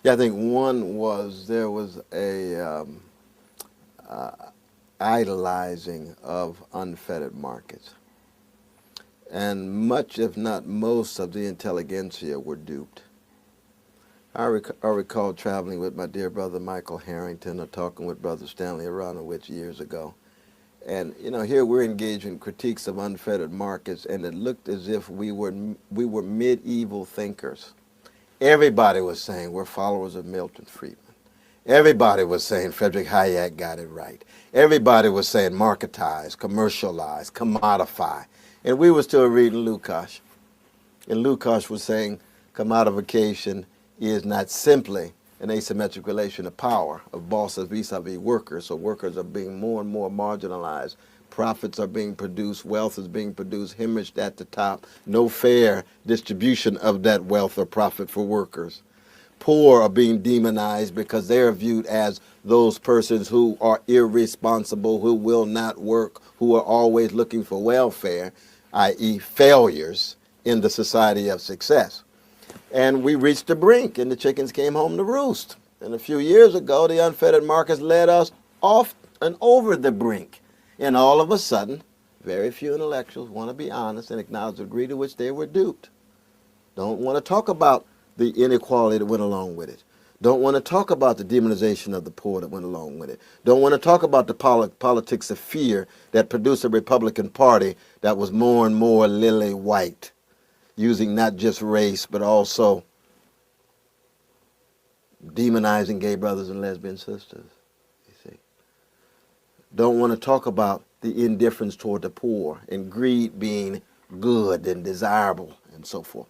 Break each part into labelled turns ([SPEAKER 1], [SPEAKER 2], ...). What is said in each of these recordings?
[SPEAKER 1] Yeah, I think one was there was a idolizing of unfettered markets. And much, if not most, of the intelligentsia were duped. I recall traveling with my dear brother Michael Harrington or talking with brother Stanley Aronowitz years ago. And, you know, here we're engaged in critiques of unfettered markets, and it looked as if we were medieval thinkers. Everybody was saying we're followers of Milton Friedman. Everybody was saying Frederick Hayek got it right. Everybody was saying marketize, commercialize, commodify. And we were still reading Lukács. And Lukács was saying commodification is not simply an asymmetric relation of power of bosses vis-a-vis workers. So workers are being more and more marginalized. Profits are being produced, wealth is being produced, hemorrhaged at the top. No fair distribution of that wealth or profit for workers. Poor are being demonized because they are viewed as those persons who are irresponsible, who will not work, who are always looking for welfare, i.e. failures in the society of success. And we reached the brink, and the chickens came home to roost. And a few years ago, the unfettered markets led us off and over the brink. And all of a sudden, very few intellectuals want to be honest and acknowledge the degree to which they were duped. Don't want to talk about the inequality that went along with it. Don't want to talk about the demonization of the poor that went along with it. Don't want to talk about the politics of fear that produced a Republican Party that was more and more lily white, using not just race but also demonizing gay brothers and lesbian sisters. You see. Don't want to talk about the indifference toward the poor and greed being good and desirable and so forth.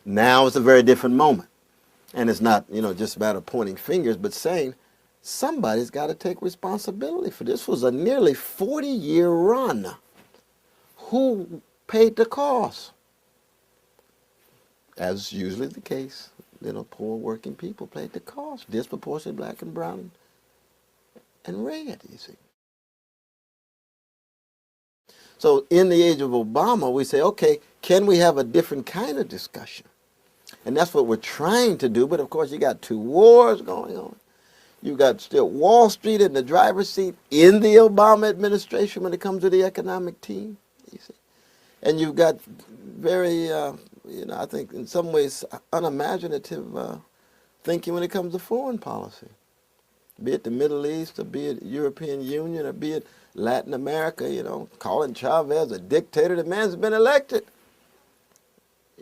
[SPEAKER 1] Now it's a very different moment. And it's not, just a matter of pointing fingers, but saying somebody's got to take responsibility for this. This was a nearly 40-year run. Who paid the cost? As usually the case, poor working people paid the cost. Disproportionately black and brown and red, you see. So in the age of Obama, we say, okay, can we have a different kind of discussion? And that's what we're trying to do. But, of course, you got two wars going on. You got still Wall Street in the driver's seat in the Obama administration when it comes to the economic team. You see. And you've got very, I think in some ways unimaginative thinking when it comes to foreign policy. Be it the Middle East, or be it European Union, or be it Latin America, calling Chavez a dictator. The man's been elected.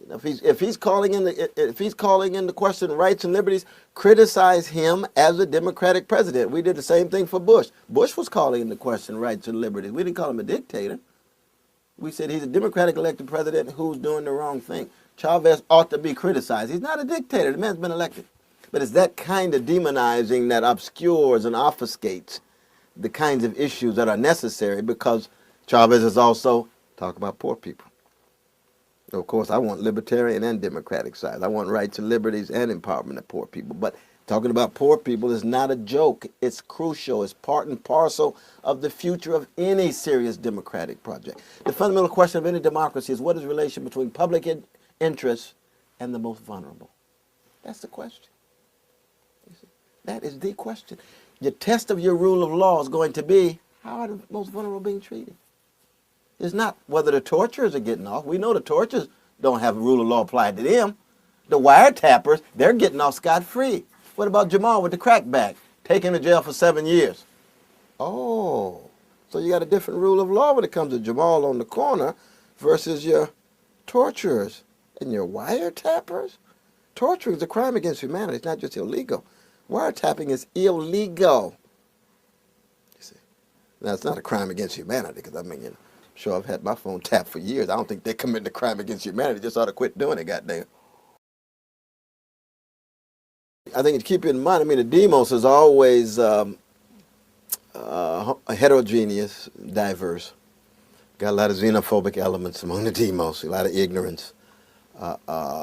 [SPEAKER 1] If he's calling into question rights and liberties, criticize him as a Democratic president. We did the same thing for Bush. Bush was calling into question rights and liberties. We didn't call him a dictator. We said he's a Democratic elected president who's doing the wrong thing. Chavez ought to be criticized. He's not a dictator. The man's been elected. But it's that kind of demonizing that obscures and obfuscates the kinds of issues that are necessary, because Chavez is also talking about poor people. Of course, I want libertarian and democratic sides. I want rights and liberties and empowerment of poor people. But talking about poor people is not a joke. It's crucial. It's part and parcel of the future of any serious democratic project. The fundamental question of any democracy is, what is the relation between public interest and the most vulnerable? That's the question. You see? That is the question. Your test of your rule of law is going to be, how are the most vulnerable being treated? It's not whether the torturers are getting off. We know the torturers don't have a rule of law applied to them. The wiretappers, they're getting off scot-free. What about Jamal with the crackback, taken to jail for 7 years? Oh, so you got a different rule of law when it comes to Jamal on the corner versus your torturers and your wiretappers? Torturing is a crime against humanity. It's not just illegal. Wiretapping is illegal. You see, now it's not a crime against humanity, because sure, I've had my phone tapped for years. I don't think they're committing a crime against humanity. Just ought to quit doing it, goddamn. I think to keep in mind, the demos is always heterogeneous, diverse. Got a lot of xenophobic elements among the demos, a lot of ignorance, a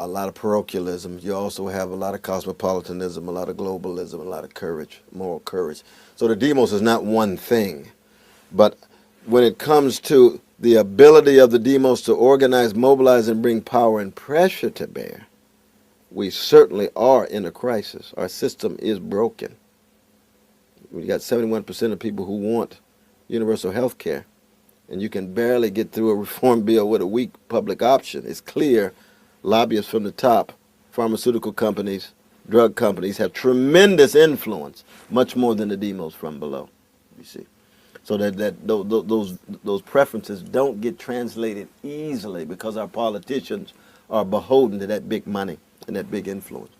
[SPEAKER 1] lot of parochialism. You also have a lot of cosmopolitanism, a lot of globalism, a lot of courage, moral courage. So the demos is not one thing, but when it comes to the ability of the demos to organize, mobilize, and bring power and pressure to bear, we certainly are in a crisis. Our system is broken. We got 71% of people who want universal health care, and you can barely get through a reform bill with a weak public option. It's clear lobbyists from the top, pharmaceutical companies, drug companies have tremendous influence, much more than the demos from below, you see. So those preferences don't get translated easily because our politicians are beholden to that big money and that big influence.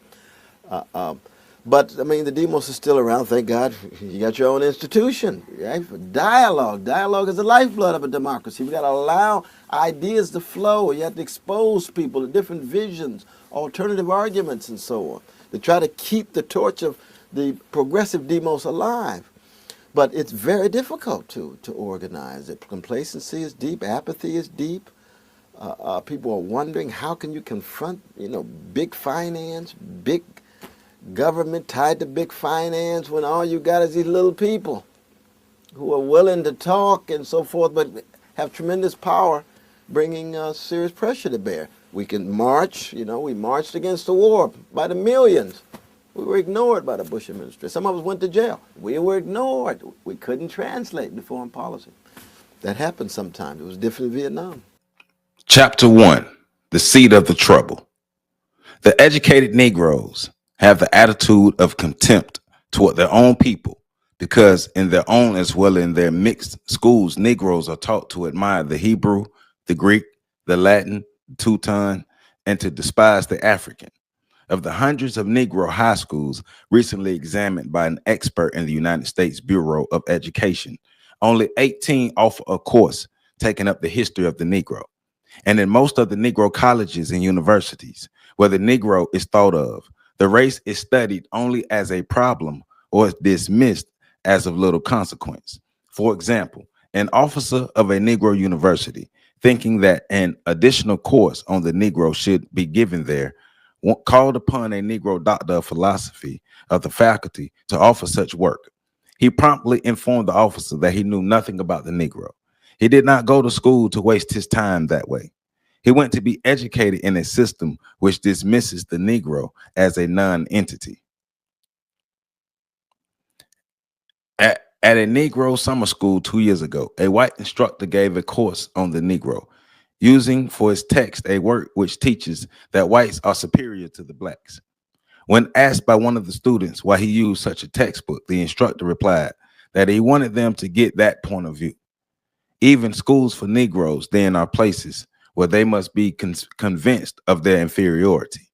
[SPEAKER 1] Uh, um, but I mean, the demos is still around. Thank God, you got your own institution. Right? Dialogue is the lifeblood of a democracy. We got to allow ideas to flow. You have to expose people to different visions, alternative arguments, and so on, to try to keep the torch of the progressive demos alive. But it's very difficult to organize it. Complacency is deep. Apathy is deep. People are wondering, how can you confront, big finance, big government tied to big finance when all you got is these little people who are willing to talk and so forth, but have tremendous power, bringing serious pressure to bear. We can march. We marched against the war by the millions. We were ignored by the Bush administration. Some of us went to jail. We were ignored. We couldn't translate the foreign policy. That happened sometimes. It was different in Vietnam.
[SPEAKER 2] Chapter 1, The Seed of the Trouble. The educated Negroes have the attitude of contempt toward their own people because in their own as well in their mixed schools, Negroes are taught to admire the Hebrew, the Greek, the Latin, the Teuton, and to despise the African. Of the hundreds of Negro high schools recently examined by an expert in the United States Bureau of Education, only 18 offer a course taking up the history of the Negro. And in most of the Negro colleges and universities, where the Negro is thought of, the race is studied only as a problem or is dismissed as of little consequence. For example, an officer of a Negro university, thinking that an additional course on the Negro should be given there, called upon a Negro doctor of philosophy of the faculty to offer such work. He promptly informed the officer that he knew nothing about the Negro. He did not go to school to waste his time that way. He went to be educated in a system which dismisses the Negro as a non-entity. At a Negro summer school 2 years ago, a white instructor gave a course on the Negro, using for his text a work which teaches that whites are superior to the blacks. When asked by one of the students why he used such a textbook, the instructor replied that he wanted them to get that point of view. Even schools for Negroes then are places where they must be convinced of their inferiority.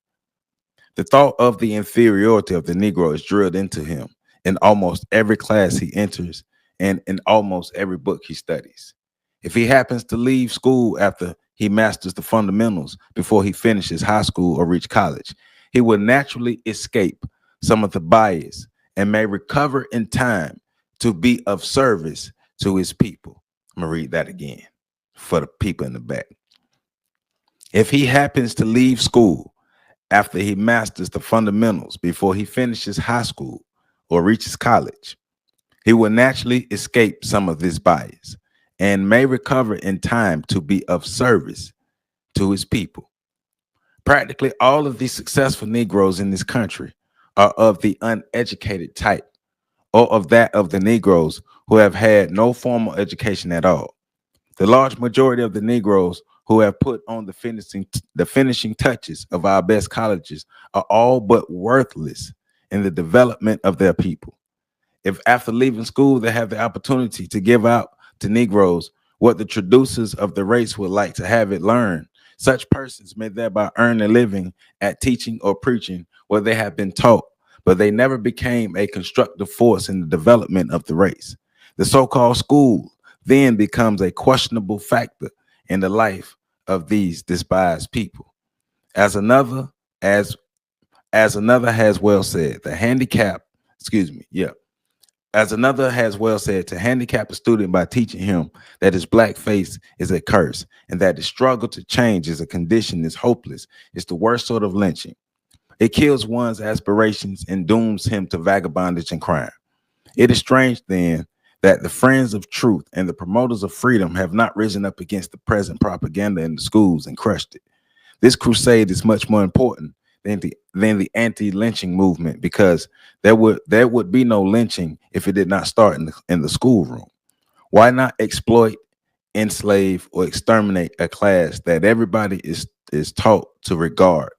[SPEAKER 2] The thought of the inferiority of the Negro is drilled into him in almost every class he enters and in almost every book he studies. If he happens to leave school after he masters the fundamentals before he finishes high school or reach college, he will naturally escape some of the bias and may recover in time to be of service to his people. I'm going to read that again for the people in the back. If he happens to leave school after he masters the fundamentals before he finishes high school or reaches college, he will naturally escape some of this bias and may recover in time to be of service to his people. Practically all of the successful Negroes in this country are of the uneducated type, or of that of the Negroes who have had no formal education at all. The large majority of the Negroes who have put on the finishing touches of our best colleges are all but worthless in the development of their people. If after leaving school they have the opportunity to give out to Negroes what the traducers of the race would like to have it learn, such persons may thereby earn a living at teaching or preaching what they have been taught, but they never became a constructive force in the development of the race. The so-called school then becomes a questionable factor in the life of these despised people. As another has well said, as another has well said, to handicap a student by teaching him that his black face is a curse and that the struggle to change is a condition is hopeless is the worst sort of lynching. It kills one's aspirations and dooms him to vagabondage and crime. It is strange then that the friends of truth and the promoters of freedom have not risen up against the present propaganda in the schools and crushed it. This crusade is much more important than the anti-lynching movement, because there would be no lynching if it did not start in the schoolroom. Why not exploit, enslave, or exterminate a class that everybody is taught to regard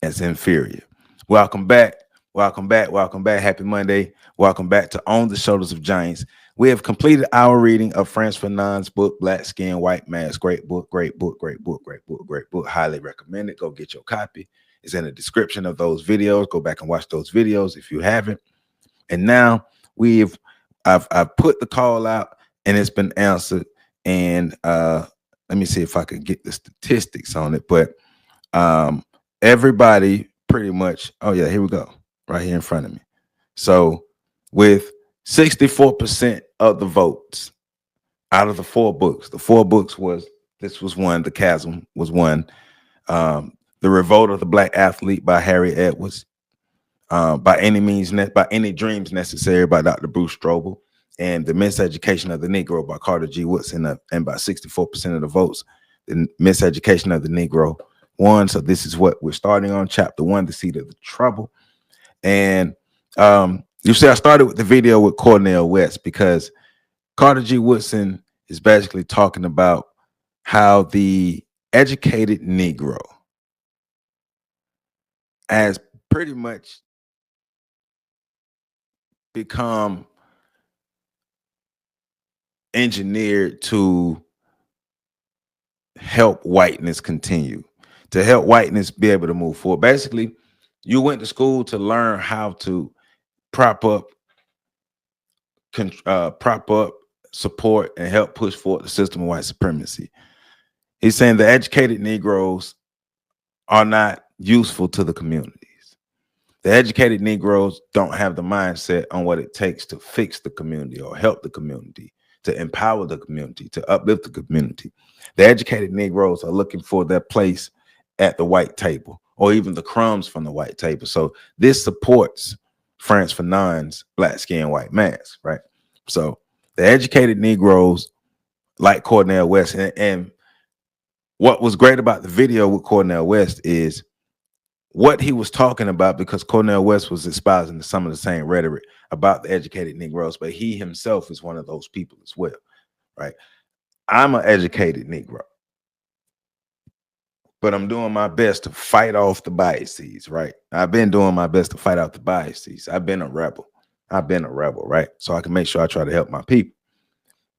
[SPEAKER 2] as inferior? Welcome back. Welcome back. Welcome back. Happy Monday. Welcome back to On the Shoulders of Giants. We have completed our reading of Frantz Fanon's book, Black Skin, White Mask. Great book, great book, great book, great book, great book. Highly recommend it. Go get your copy. It's in the description of those videos. Go back and watch those videos if you haven't. And now I've put the call out and it's been answered. And let me see if I can get the statistics on it. But everybody pretty much, oh yeah, here we go, right here in front of me. So with 64% of the votes out of the four books this was one, The Chasm was one, The Revolt of the Black Athlete by Harry Edwards, By Any Dreams Necessary by Dr. Bruce Strobel, and The Miseducation of the Negro by Carter G. Woodson, and by 64% of the votes, The Miseducation of the Negro won. So this is what we're starting on, chapter 1, The Seed of the Trouble. And you see, I started with the video with Cornel West because Carter G. Woodson is basically talking about how the educated Negro has pretty much become engineered to help whiteness continue, to help whiteness be able to move forward. Basically, you went to school to learn how to prop up, support, and help push forward the system of white supremacy. He's saying the educated Negroes are not useful to the communities. The educated Negroes don't have the mindset on what it takes to fix the community or help the community, to empower the community, to uplift the community. The educated Negroes are looking for their place at the white table, or even the crumbs from the white table. So this supports Frantz Fanon's Black Skin, White Mask, right? So the educated Negroes like Cornel West, and what was great about the video with Cornel West is what he was talking about, because Cornel West was espousing some of the same rhetoric about the educated Negroes, but he himself is one of those people as well, right? I'm an educated Negro, but I'm doing my best to fight off the biases, right? I've been doing my best to fight out the biases. I've been a rebel, right? So I can make sure I try to help my people.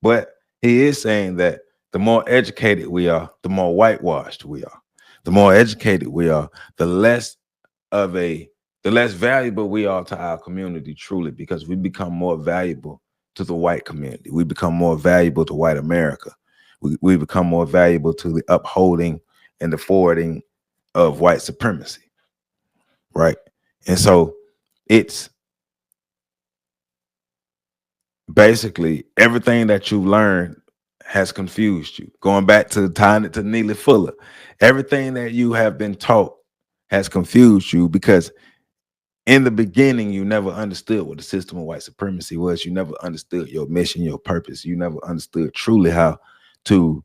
[SPEAKER 2] But he is saying that the more educated we are, the more whitewashed we are. The more educated we are, the less valuable we are to our community, truly, because we become more valuable to the white community. We become more valuable to white America. We become more valuable to the upholding and the forwarding of white supremacy, right? And so it's basically everything that you learned has confused you. Going back to tying it to Neely Fuller, everything that you have been taught has confused you, because in the beginning, you never understood what the system of white supremacy was. You never understood your mission, your purpose. You never understood truly how to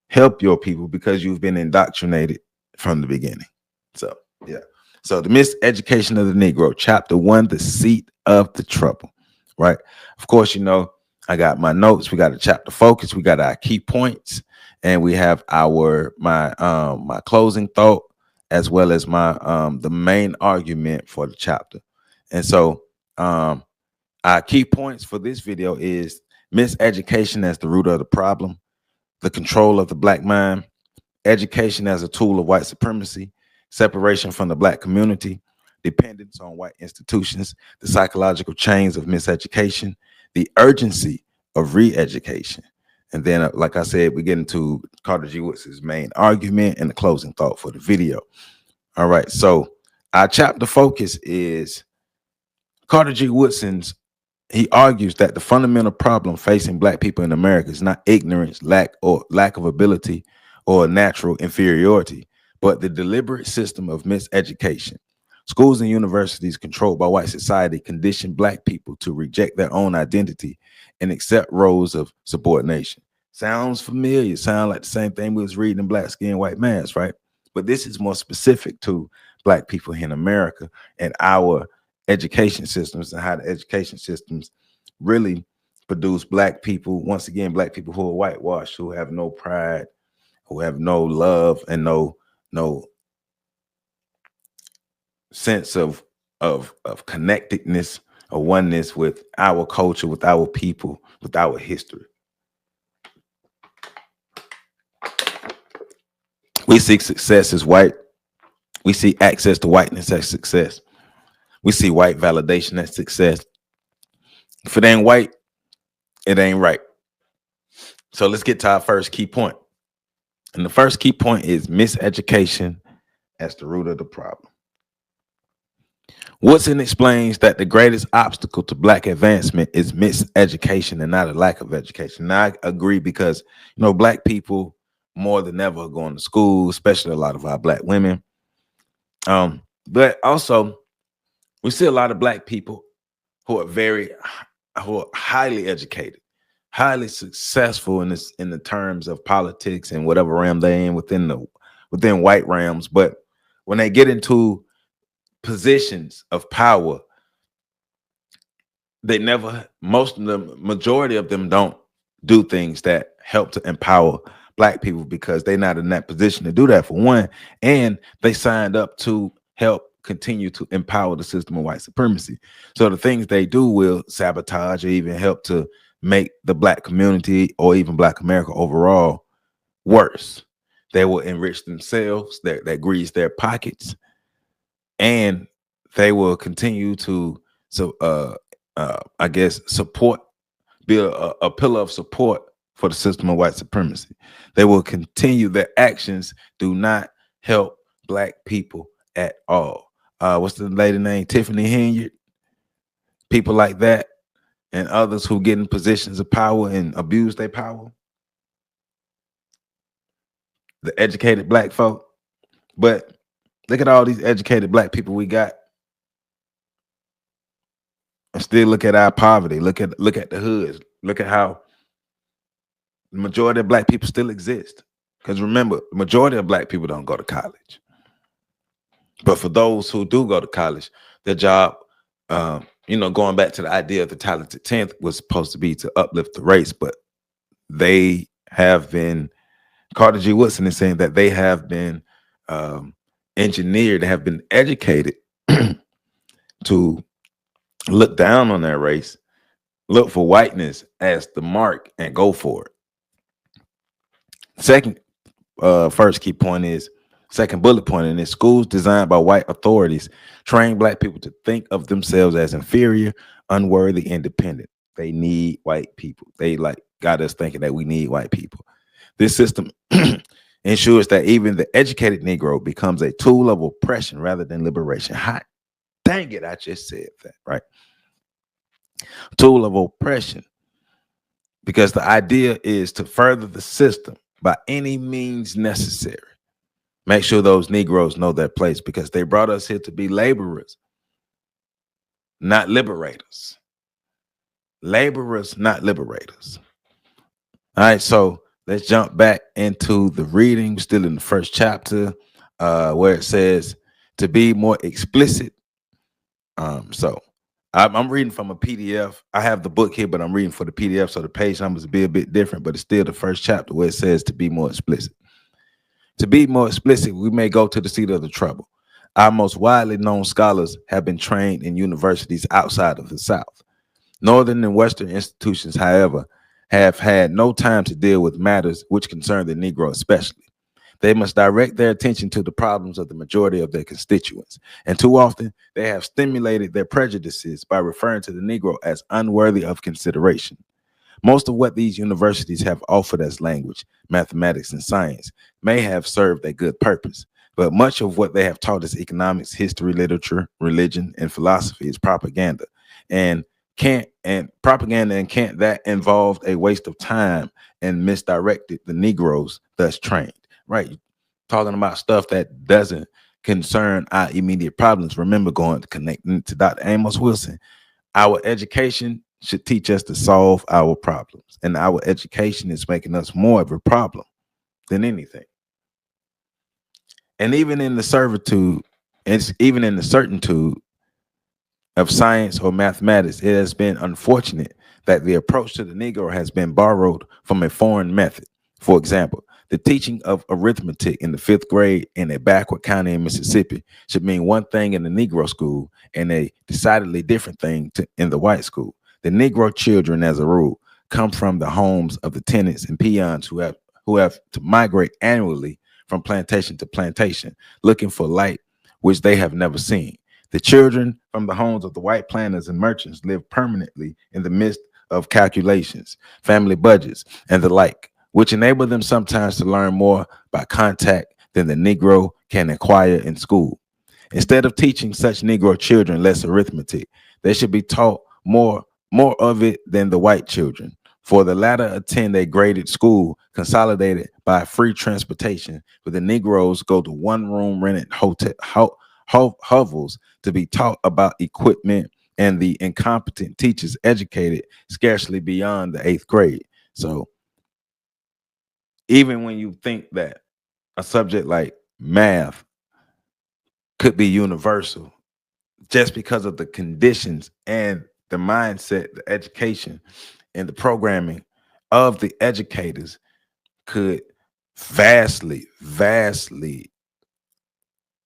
[SPEAKER 2] help your people, because you've been indoctrinated from the beginning. So, yeah. So the Miseducation of the Negro, chapter 1, The Seat of the Trouble, right? Of course, you know, I got my notes. We got a chapter focus. We got our key points, and we have my closing thought, as well as my the main argument for the chapter. And so our key points for this video is miseducation as the root of the problem, the control of the black mind, education as a tool of white supremacy, separation from the black community, dependence on white institutions, the psychological chains of miseducation, the urgency of re-education. And then, like I said, we get into Carter G. Woodson's main argument and the closing thought for the video. All right, so our chapter focus is Carter G. Woodson's. He argues that the fundamental problem facing black people in America is not ignorance, lack of ability, or natural inferiority, but the deliberate system of miseducation. Schools and universities controlled by white society condition black people to reject their own identity and accept roles of subordination. Sounds familiar. Sound like the same thing we was reading in Black Skin, White Mask, right? But this is more specific to black people in America and our education systems, and how the education systems really produce black people, once again, black people who are whitewashed, who have no pride, who have no love, and no sense of connectedness or oneness with our culture, with our people, with our history. We seek success as white. We see access to whiteness as success. We see white validation as success. If it ain't white, it ain't right. So let's get to our first key point. And the first key point is miseducation as the root of the problem. Woodson explains that the greatest obstacle to black advancement is miseducation and not a lack of education. Now, I agree because, black people more than ever are going to school, especially a lot of our black women. But also, we see a lot of black people who are highly educated, highly successful in the terms of politics and whatever realm they're in within white realms. But when they get into positions of power, majority of them don't do things that help to empower black people, because they're not in that position to do that, for one, and they signed up to help continue to empower the system of white supremacy. So the things they do will sabotage or even help to make the black community or even black America overall worse. They will enrich themselves, that grease their pockets, and they will continue to I guess be a pillar of support for the system of white supremacy. They will continue. Their actions do not help black people at all. What's the lady name? Tiffany Henyard. People like that and others who get in positions of power and abuse their power. The educated black folk. But look at all these educated black people we got. And still look at our poverty. Look at the hoods. Look at how the majority of black people still exist. Because remember, the majority of black people don't go to college. But for those who do go to college, their job, going back to the idea of the talented 10th, was supposed to be to uplift the race. But they have been, Carter G. Woodson is saying that they have been engineered, have been educated to look down on their race, look for whiteness as the mark, and go for it. Second bullet point in this: schools designed by white authorities train black people to think of themselves as inferior, unworthy, independent. They need white people. They got us thinking that we need white people. This system ensures that even the educated Negro becomes a tool of oppression rather than liberation. Hot dang it, I just said that, right? Tool of oppression. Because the idea is to further the system by any means necessary. Make sure those Negroes know their place, because they brought us here to be laborers, not liberators. Laborers, not liberators. All right, so let's jump back into the reading. We're still in the first chapter, where it says to be more explicit. So I'm reading from a PDF. I have the book here, but I'm reading for the PDF, so the page numbers will be a bit different, but it's still the first chapter where it says to be more explicit. To be more explicit, we may go to the seat of the trouble. Our most widely known scholars have been trained in universities outside of the South. Northern and Western institutions, however, have had no time to deal with matters which concern the Negro especially. They must direct their attention to the problems of the majority of their constituents. And too often, they have stimulated their prejudices by referring to the Negro as unworthy of consideration. Most of what these universities have offered as language, mathematics, and science may have served a good purpose, but much of what they have taught as economics, history, literature, religion, and philosophy is propaganda. And can't that involved a waste of time and misdirected the Negroes thus trained, right? Talking about stuff that doesn't concern our immediate problems. Remember, connecting to Dr. Amos Wilson, our education should teach us to solve our problems, and our education is making us more of a problem than anything. And even in the servitude It's even in the certitude of science or mathematics, it has been unfortunate that the approach to the Negro has been borrowed from a foreign method. For example, the teaching of arithmetic in the fifth grade in a backward county in Mississippi should mean one thing in the Negro school and a decidedly different thing in the white school. The Negro children, as a rule, come from the homes of the tenants and peons who have to migrate annually from plantation to plantation, looking for light which they have never seen. The children from the homes of the white planters and merchants live permanently in the midst of calculations, family budgets, and the like, which enable them sometimes to learn more by contact than the Negro can acquire in school. Instead of teaching such Negro children less arithmetic, they should be taught more of it than the white children. For the latter attend a graded school consolidated by free transportation, where the Negroes go to one-room rented hovels to be taught about equipment, and the incompetent teachers educated scarcely beyond the eighth grade. So even when you think that a subject like math could be universal, just because of the conditions and the mindset, the education, and the programming of the educators could vastly,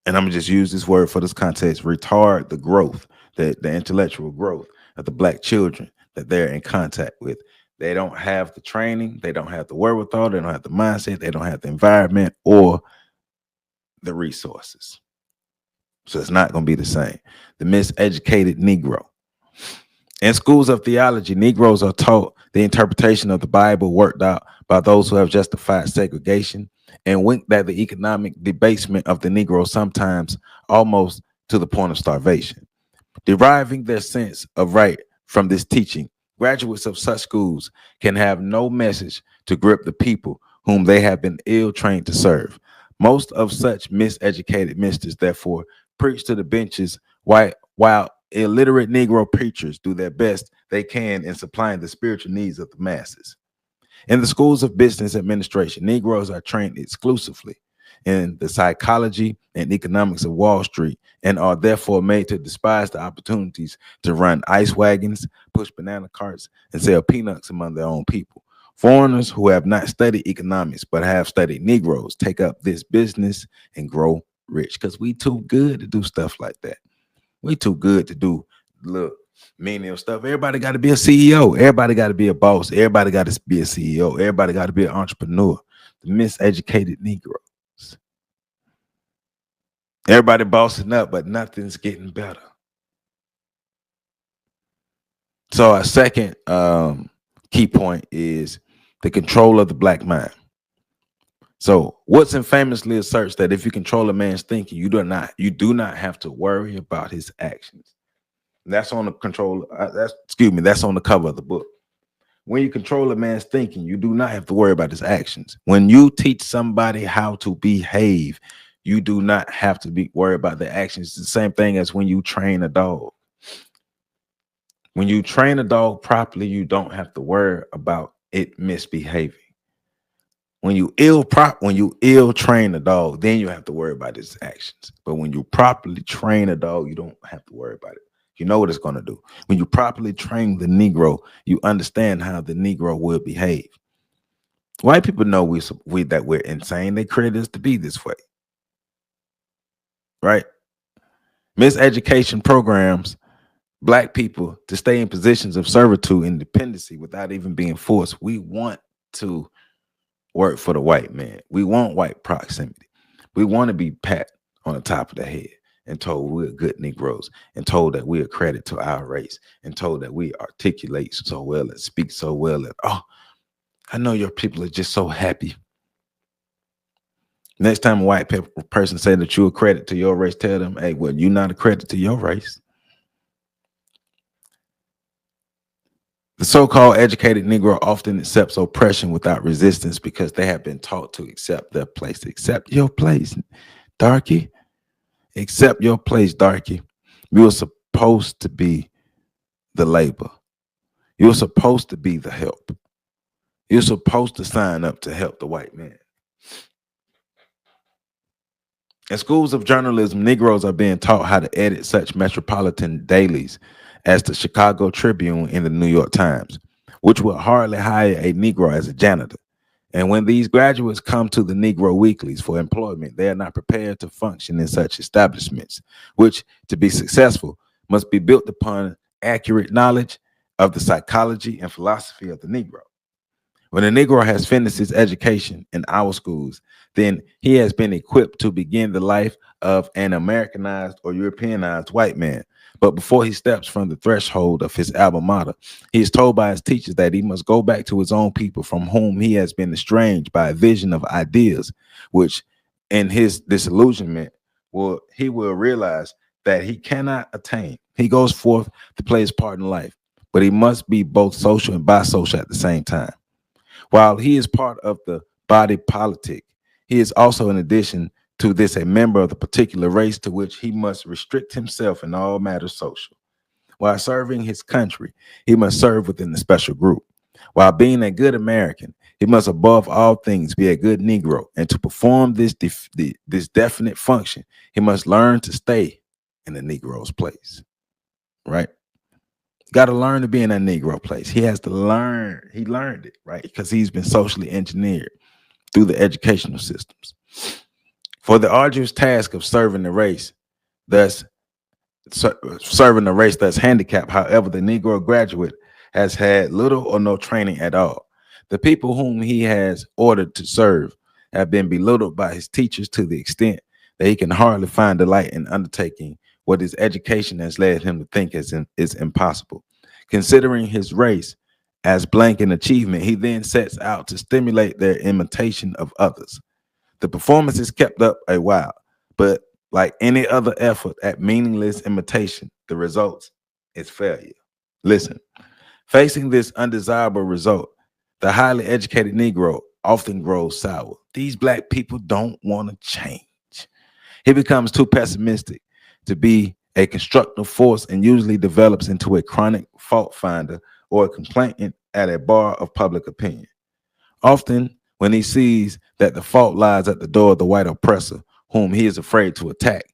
[SPEAKER 2] and I'm gonna just use this word for this context, retard the growth, the intellectual growth of the black children that they're in contact with. They don't have the training, they don't have the wherewithal, they don't have the mindset, they don't have the environment or the resources. So it's not gonna be the same. The miseducated Negro. In schools of theology, Negroes are taught the interpretation of the Bible worked out by those who have justified segregation and winked at the economic debasement of the Negro, sometimes almost to the point of starvation. Deriving their sense of right from this teaching, graduates of such schools can have no message to grip the people whom they have been ill trained to serve. Most of such miseducated ministers, therefore, preach to the benches while illiterate Negro preachers do their best they can in supplying the spiritual needs of the masses. In the schools of business administration, Negroes are trained exclusively in the psychology and economics of Wall Street and are therefore made to despise the opportunities to run ice wagons, push banana carts, and sell peanuts among their own people. Foreigners who have not studied economics but have studied Negroes take up this business and grow rich because we too good to do stuff like that. We too good to do look menial stuff. Everybody got to be a CEO. Everybody got to be a boss. Everybody got to be a CEO. Everybody got to be an entrepreneur. The miseducated Negroes. Everybody bossing up, but nothing's getting better. So our second key point is the control of the black mind. So Woodson famously asserts that if you control a man's thinking, you do not have to worry about his actions. That's on the control. That's on the cover of the book. When you control a man's thinking, you do not have to worry about his actions. When you teach somebody how to behave, you do not have to be worried about their actions. It's the same thing as when you train a dog. When you train a dog properly, you don't have to worry about it misbehaving. When you ill train a dog, then you have to worry about its actions. But when you properly train a dog, you don't have to worry about it. You know what it's going to do. When you properly train the Negro, you understand how the Negro will behave. White people know that we're insane. They created us to be this way, right? Miseducation programs black people to stay in positions of servitude and dependency without even being forced. We want to work for the white man. We want white proximity. We want to be pat on the top of the head and told we're good Negroes and told that we're a credit to our race and told that we articulate so well and speak so well. And I know your people are just so happy. Next time a white person say that you're a credit to your race, tell them, hey, well, you're not a credit to your race. The so-called educated Negro often accepts oppression without resistance because they have been taught to accept their place. Accept your place, darky. Accept your place, darky. You are supposed to be the labor. You're supposed to be the help. You're supposed to sign up to help the white man. In schools of journalism, Negroes are being taught how to edit such metropolitan dailies as the Chicago Tribune and the New York Times, which would hardly hire a Negro as a janitor. And when these graduates come to the Negro weeklies for employment, they are not prepared to function in such establishments, which, to be successful, must be built upon accurate knowledge of the psychology and philosophy of the Negro. When a Negro has finished his education in our schools, then he has been equipped to begin the life of an Americanized or Europeanized white man. But before he steps from the threshold of his alma mater, he is told by his teachers that he must go back to his own people from whom he has been estranged by a vision of ideas, which in his disillusionment he will realize that he cannot attain. He goes forth to play his part in life, but he must be both social and bisocial at the same time. While he is part of the body politic, he is also, in addition to this, a member of the particular race to which he must restrict himself in all matters social. While serving his country, he must serve within the special group. While being a good American, he must above all things be a good Negro. And to perform this definite function, he must learn to stay in the Negro's place, right? Got to learn to be in that Negro place. He has to learn. He learned it, right? Because he's been socially engineered through the educational systems. For the arduous task of serving the race, thus serving the race that's handicapped, however, the Negro graduate has had little or no training at all. The people whom he has ordered to serve have been belittled by his teachers to the extent that he can hardly find delight in undertaking what his education has led him to think is impossible. Considering his race as blank in achievement, he then sets out to stimulate their imitation of others. The performance is kept up a while, but like any other effort at meaningless imitation, the results is failure. Listen, facing this undesirable result, the highly educated Negro often grows sour. These black people don't want to change. He becomes too pessimistic to be a constructive force and usually develops into a chronic fault finder or a complainant at a bar of public opinion. Often, when he sees that the fault lies at the door of the white oppressor, whom he is afraid to attack,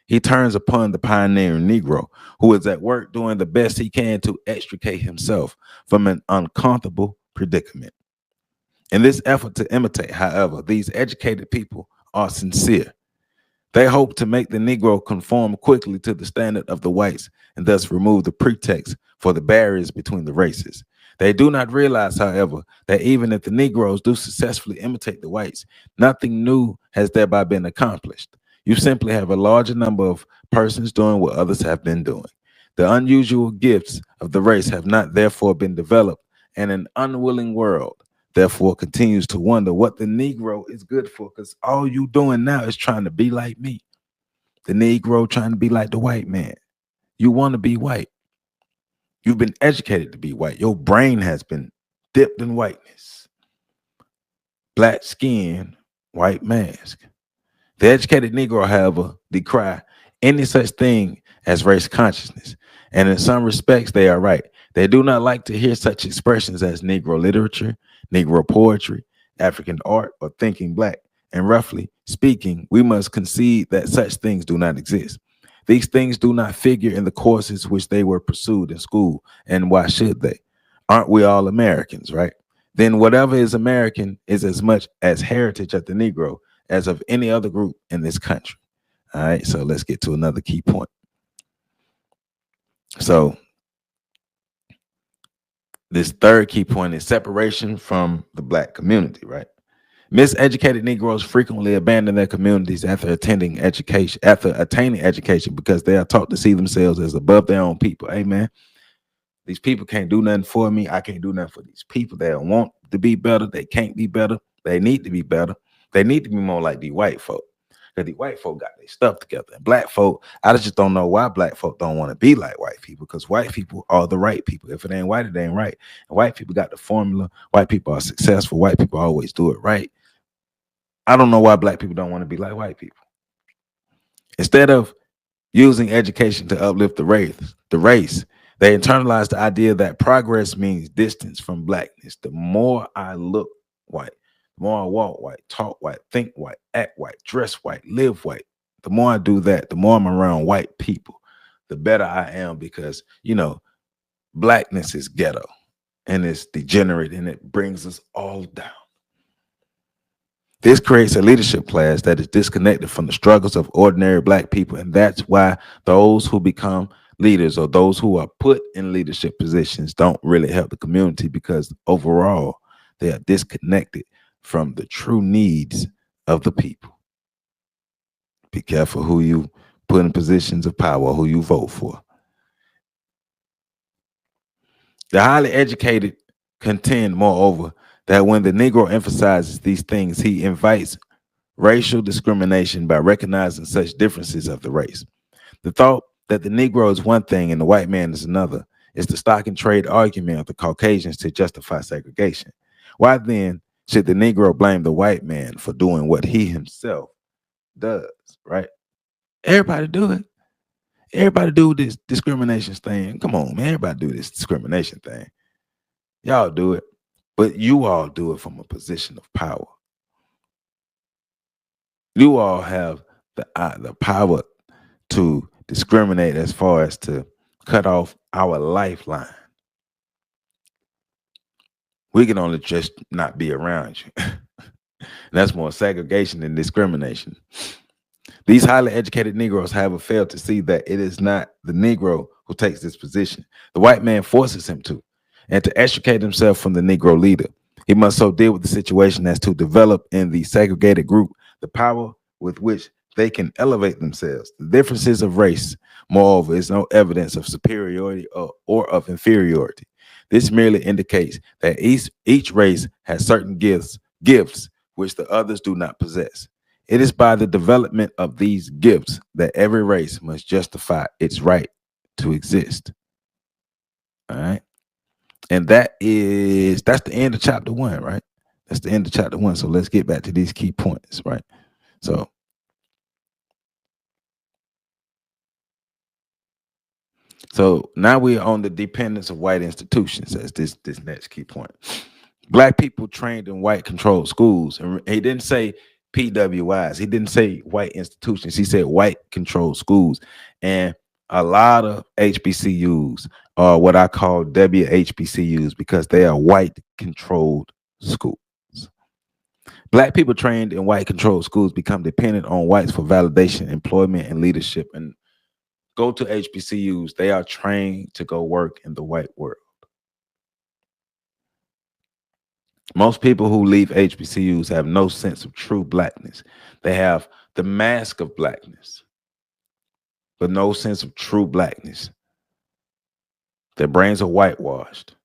[SPEAKER 2] he turns upon the pioneering Negro, who is at work doing the best he can to extricate himself from an uncomfortable predicament. In this effort to imitate, however, these educated people are sincere. They hope to make the Negro conform quickly to the standard of the whites and thus remove the pretext for the barriers between the races. They do not realize, however, that even if the Negroes do successfully imitate the whites, nothing new has thereby been accomplished. You simply have a larger number of persons doing what others have been doing. The unusual gifts of the race have not therefore been developed, and an unwilling world therefore continues to wonder what the Negro is good for, because all you doing now is trying to be like me. The Negro trying to be like the white man. You want to be white. You've been educated to be white. Your brain has been dipped in whiteness. Black skin, white mask. The educated Negro, however, decry any such thing as race consciousness. And in some respects, they are right. They do not like to hear such expressions as Negro literature, Negro poetry, African art, or thinking black. And roughly speaking, we must concede that such things do not exist. These things do not figure in the courses which they were pursued in school. And why should they? Aren't we all Americans, right? Then whatever is American is as much as heritage of the Negro as of any other group in this country. All right, so let's get to another key point. So this third key point is separation from the black community, right? Miseducated Negroes frequently abandon their communities after attaining education because they are taught to see themselves as above their own people. Hey, man, these people can't do nothing for me. I can't do nothing for these people. They don't want to be better. They can't be better. They need to be better. They need to be more like the white folk. Because the white folk got their stuff together. And black folk, I just don't know why black folk don't want to be like white people, because white people are the right people. If it ain't white, it ain't right. And white people got the formula. White people are successful. White people always do it right. I don't know why black people don't want to be like white people. Instead of using education to uplift the race, they internalize the idea that progress means distance from blackness. The more I look white, the more I walk white, talk white, think white, act white, dress white, live white, The more I do that, the more I'm around white people, the better I am because, blackness is ghetto and it's degenerate and it brings us all down. This creates a leadership class that is disconnected from the struggles of ordinary black people. And that's why those who become leaders or those who are put in leadership positions don't really help the community because overall they are disconnected from the true needs of the people. Be careful who you put in positions of power, who you vote for. The highly educated contend, moreover, that when the Negro emphasizes these things, he invites racial discrimination by recognizing such differences of the race. The thought that the Negro is one thing and the white man is another is the stock and trade argument of the Caucasians to justify segregation. Why then should the Negro blame the white man for doing what he himself does, right? Everybody do it. Everybody do this discrimination thing. Come on, man. Everybody do this discrimination thing. Y'all do it, but you all do it from a position of power. You all have the power to discriminate as far as to cut off our lifeline. We can only just not be around you. That's more segregation than discrimination. These highly educated Negroes, however, fail to see that it is not the Negro who takes this position. The white man forces him to, and to extricate himself from the Negro leader. He must so deal with the situation as to develop in the segregated group the power with which they can elevate themselves. The differences of race, moreover, is no evidence of superiority or of inferiority. This merely indicates that each race has certain gifts which the others do not possess. It is by the development of these gifts that every race must justify its right to exist. All right. And that's the end of chapter 1, right? That's the end of chapter 1. So let's get back to these key points, right? So now we're on the dependence of white institutions as this next key point. Black people trained in white controlled schools. And he didn't say PWIs. He didn't say white institutions. He said white controlled schools. And a lot of HBCUs are what I call WHBCUs because they are white controlled schools. Black people trained in white controlled schools become dependent on whites for validation, employment, and leadership. And go to HBCUs, they are trained to go work in the white world. Most people who leave HBCUs have no sense of true blackness. They have the mask of blackness, but no sense of true blackness. Their brains are whitewashed.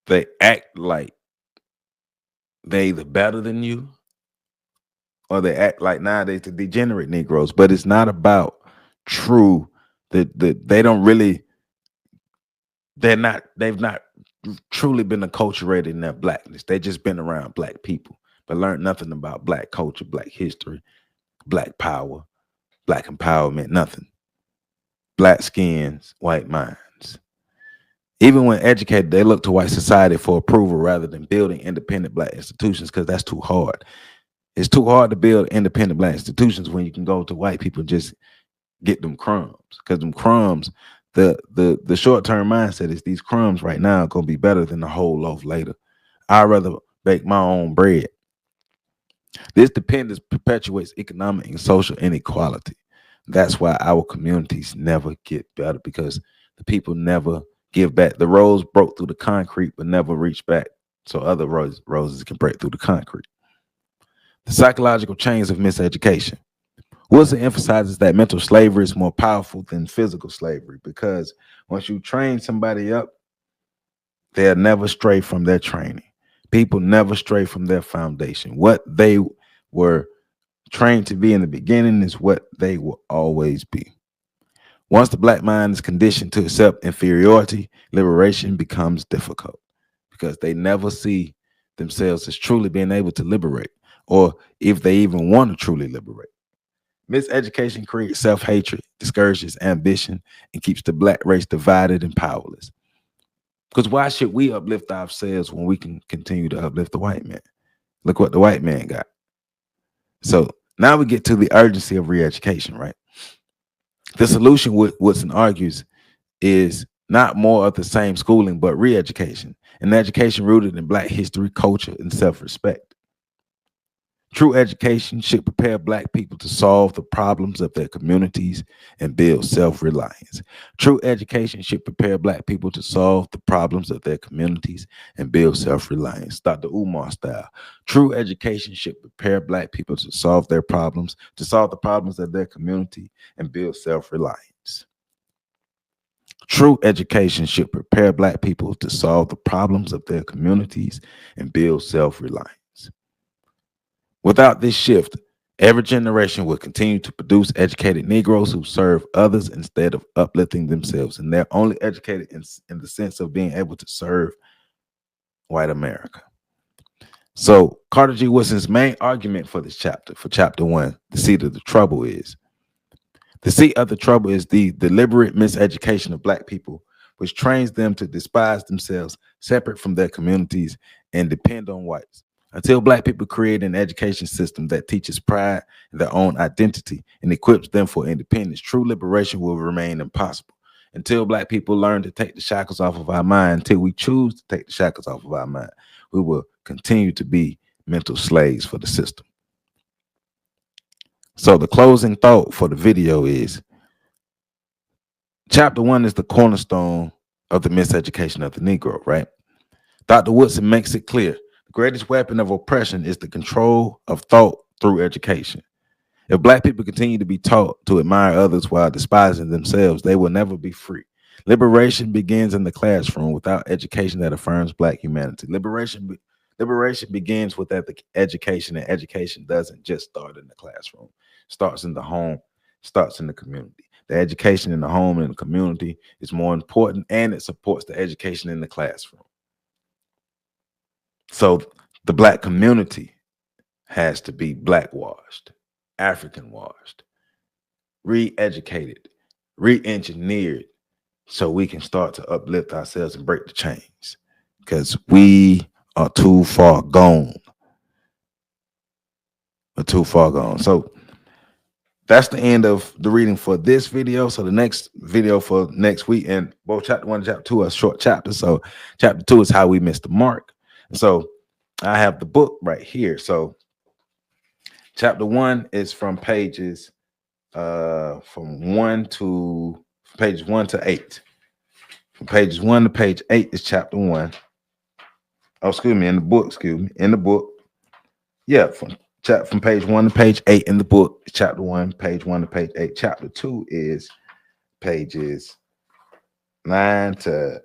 [SPEAKER 2] They act like they either better than you or they act like nowadays the degenerate Negroes, but it's not about true. They don't really, they've not truly been acculturated in their blackness. They just been around black people, but learned nothing about black culture, black history, black power, black empowerment, nothing. Black skins, white minds. Even when educated, they look to white society for approval rather than building independent black institutions because that's too hard. It's too hard to build independent black institutions when you can go to white people and just get them crumbs. Because them crumbs, the short-term mindset is these crumbs right now are going to be better than the whole loaf later. I'd rather bake my own bread. This dependence perpetuates economic and social inequality. That's why our communities never get better because the people never give back. The rose broke through the concrete but never reached back so other roses can break through the concrete. The psychological chains of miseducation. Woodson emphasizes that mental slavery is more powerful than physical slavery because once you train somebody up, they'll never stray from their training. People never stray from their foundation. What they were trained to be in the beginning is what they will always be. Once the black mind is conditioned to accept inferiority, liberation becomes difficult because they never see themselves as truly being able to liberate, or if they even want to truly liberate. Miseducation creates self-hatred, discourages ambition, and keeps the black race divided and powerless. Because why should we uplift ourselves when we can continue to uplift the white man? Look what the white man got. So Now we get to the urgency of re-education, right? The solution, Woodson argues, is not more of the same schooling, but re-education, an education rooted in Black history, culture, and self-respect. True education should prepare Black people to solve the problems of their communities and build self-reliance. True education should prepare Black people to solve the problems of their communities and build self-reliance. Dr. Umar style. True education should prepare Black people to solve their problems, to solve the problems of their community and build self-reliance. True education should prepare Black people to solve the problems of their communities and build self-reliance. Without this shift, every generation will continue to produce educated Negroes who serve others instead of uplifting themselves. And they're only educated in the sense of being able to serve white America. So Carter G. Woodson's main argument for this chapter, for chapter 1, the seat of the trouble is, the seat of the trouble is the deliberate miseducation of Black people, which trains them to despise themselves, separate from their communities, and depend on whites. Until Black people create an education system that teaches pride in their own identity and equips them for independence, true liberation will remain impossible. Until Black people learn to take the shackles off of our mind, until we choose to take the shackles off of our mind, we will continue to be mental slaves for the system. So the closing thought for the video is, chapter 1 is the cornerstone of the miseducation of the Negro, right? Dr. Woodson makes it clear. The greatest weapon of oppression is the control of thought through education. If Black people continue to be taught to admire others while despising themselves, they will never be free. Liberation begins in the classroom without education that affirms Black humanity. Liberation begins with education, and education doesn't just start in the classroom. It starts in the home, starts in the community. The education in the home and the community is more important, and it supports the education in the classroom. So the Black community has to be Black washed, African washed, re-educated, re-engineered, so we can start to uplift ourselves and break the chains, because we are too far gone. We're too far gone. So that's the end of the reading for this video. So the next video for next week, and both chapter 1 and chapter 2 are short chapters. So chapter 2 is how we missed the mark. So I have the book right here. So chapter 1 is from pages from 1 to 8. From pages 1 to page 8 is chapter 1. Oh, excuse me, in the book, in the book. Yeah, from page 1 to page 8 in the book, chapter 1, page 1 to page 8. Chapter 2 is pages 9 to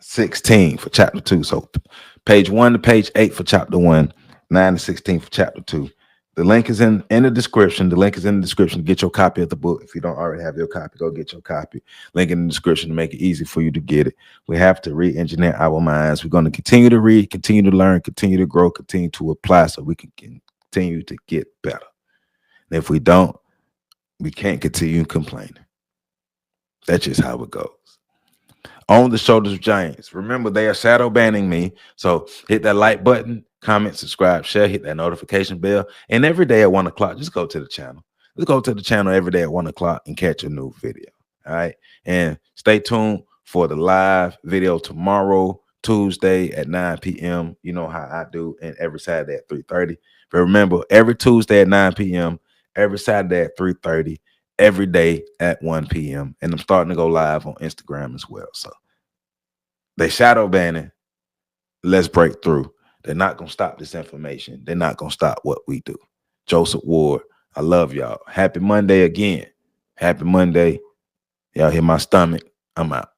[SPEAKER 2] 16 for chapter 2. So page 1 to page 8 for chapter 1, 9 to 16 for chapter 2. The link is in the description. The link is in the description to get your copy of the book. If you don't already have your copy, go get your copy. Link in the description to make it easy for you to get it. We have to re-engineer our minds. We're going to continue to read, continue to learn, continue to grow, continue to apply so we can continue to get better. And if we don't, we can't continue complaining. That's just how it goes. On the Shoulders of Giants. Remember, they are shadow banning me. So hit that like button, comment, subscribe, share, hit that notification bell. And every day at 1 o'clock, just go to the channel. Let's go to the channel every day at 1 o'clock and catch a new video. All right. And stay tuned for the live video tomorrow, Tuesday at 9 p.m. You know how I do. And every Saturday at 3:30. But remember, every Tuesday at 9 p.m., every Saturday at 3:30. Every day at 1 p.m. And I'm starting to go live on Instagram as well. So they shadow banning. Let's break through. They're not going to stop this information. They're not going to stop what we do. Joseph Ward, I love y'all. Happy Monday again. Happy Monday. Y'all hear my stomach. I'm out.